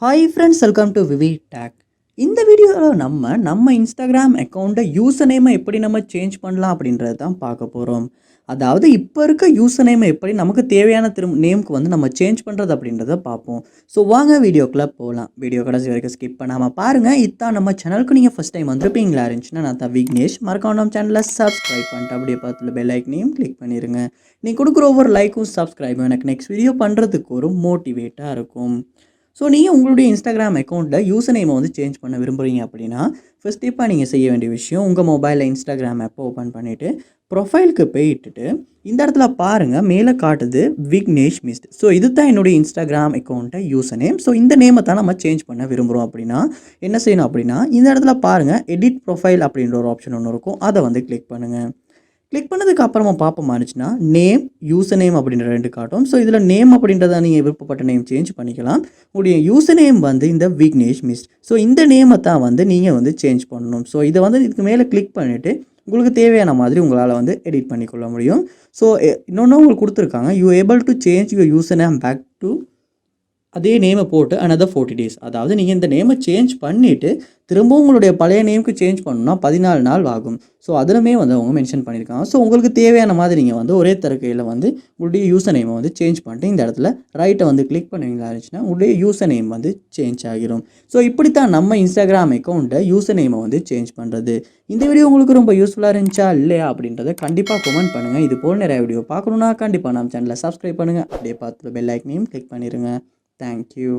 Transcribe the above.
Hi friends, welcome to VividTech. இந்த வீடியோவில் நம்ம இன்ஸ்டாகிராம் அக்கௌண்ட்டை யூசர் நேமை எப்படி நம்ம சேஞ்ச் பண்ணலாம் அப்படின்றது தான் பார்க்க போகிறோம். அதாவது இப்போ இருக்க யூசர் நேமை எப்படி நமக்கு தேவையான நேமுக்கு வந்து நம்ம சேஞ்ச் பண்ணுறது அப்படின்றத பார்ப்போம். ஸோ வாங்க வீடியோக்குள்ளே போகலாம். வீடியோ கடைசி வரைக்கும் ஸ்கிப் பண்ணாமல் பாருங்கள். இதான் நம்ம சேனலுக்கு நீங்கள் ஃபஸ்ட் டைம் வந்திருப்பீங்களா இருந்துச்சுன்னா நான் தான் விக்னேஷ். மறக்காம நம்ம சேனலை சப்ஸ்கிரைப் பண்ணிட்டு அப்படியே பார்த்துல பெல் ஐக்கனையும் கிளிக் பண்ணிடுங்க. நீங்கள் கொடுக்குற ஒவ்வொரு லைக்கும் சப்ஸ்கிரைபும் எனக்கு நெக்ஸ்ட் வீடியோ பண்ணுறதுக்கு ஒரு மோட்டிவேட்டாக இருக்கும். ஸோ நீங்கள் உங்களுடைய இன்ஸ்டாகிராம் அக்கௌண்ட்டில் யூசர் நேமை வந்து சேஞ்ச் பண்ண விரும்புகிறீங்க அப்படின்னா ஃபர்ஸ்ட் ஸ்டெப்பாக நீங்கள் செய்ய வேண்டிய விஷயம், உங்கள் மொபைலில் இன்ஸ்டாகிராம் ஆப்பை ஓப்பன் பண்ணிவிட்டு ப்ரொஃபைலுக்கு போயிட்டுட்டு இந்த இடத்துல பாருங்கள் மேலே காட்டுது விக்னேஷ் மிஸ்ட். ஸோ இது தான் என்னுடைய இன்ஸ்டாகிராம் அக்கௌண்ட்டை யூசர் நேம். ஸோ இந்த நேமை தான் நம்ம சேஞ்ச் பண்ண விரும்புகிறோம் அப்படின்னா என்ன செய்யணும் அப்படின்னா இந்த இடத்துல பாருங்கள் எடிட் ப்ரொஃபைல் அப்படின்ற ஒரு ஆப்ஷன் ஒன்று இருக்கும். அதை வந்து கிளிக் பண்ணுங்கள். கிளிக் பண்ணதுக்கு அப்புறமா பார்ப்போம் இருந்துச்சுன்னா நேம், யூசர் நேம் அப்படின்ற ரெண்டு காட்டும். ஸோ இதில் நேம் அப்படின்றத நீங்கள் விருப்பப்பட்ட நேம் சேஞ்ச் பண்ணிக்கலாம். உங்களுடைய யூசர் நேம் வந்து இந்த விக்னேஷ் மிஸ்ட். ஸோ இந்த நேமை தான் வந்து நீங்கள் வந்து சேஞ்ச் பண்ணணும். ஸோ இதை வந்து இதுக்கு மேலே கிளிக் பண்ணிவிட்டு உங்களுக்கு தேவையான மாதிரி உங்களால் வந்து எடிட் பண்ணிக்கொள்ள முடியும். ஸோ இன்னொன்று உங்களுக்கு கொடுத்துருக்காங்க, you able to change your user name back to அதே நேமை போட்டு another 40 days. அதாவது நீங்கள் இந்த நேமை சேஞ்ச் பண்ணிவிட்டு திரும்பவும் உங்களுடைய பழைய நேமுக்கு சேஞ்ச் பண்ணணும்னா 14 நாள் ஆகும். ஸோ அதிலுமே வந்து அவங்க மென்ஷன் பண்ணியிருக்காங்க. ஸோ உங்களுக்கு தேவையான மாதிரி நீங்கள் வந்து ஒரே தரக்கையில் வந்து உங்களுடைய யூசர் நேமை வந்து சேஞ்ச் பண்ணிட்டு இந்த இடத்துல ரைட்டை வந்து கிளிக் பண்ணுவீங்களா இருந்துச்சுன்னா உங்களுடைய யூசர் நேம் வந்து சேஞ்ச் ஆகிரும். ஸோ இப்படி தான் நம்ம இன்ஸ்டாகிராம் அக்கௌண்ட்டை யூசர் நேமை வந்து சேஞ்ச் பண்ணுறது. இந்த வீடியோ உங்களுக்கு ரொம்ப யூஸ்ஃபுல்லாக இருந்துச்சா இல்லையா அப்படின்றத கண்டிப்பாக கமெண்ட் பண்ணுங்கள். இது போல் நிறைய வீடியோ பார்க்கணுன்னா கண்டிப்பாக நம்ம சேனலை சப்ஸ்கிரைப் பண்ணுங்கள். அப்படியே பார்த்து பெல் ஐக்கனையும் கிளிக் பண்ணிடுங்க. Thank you.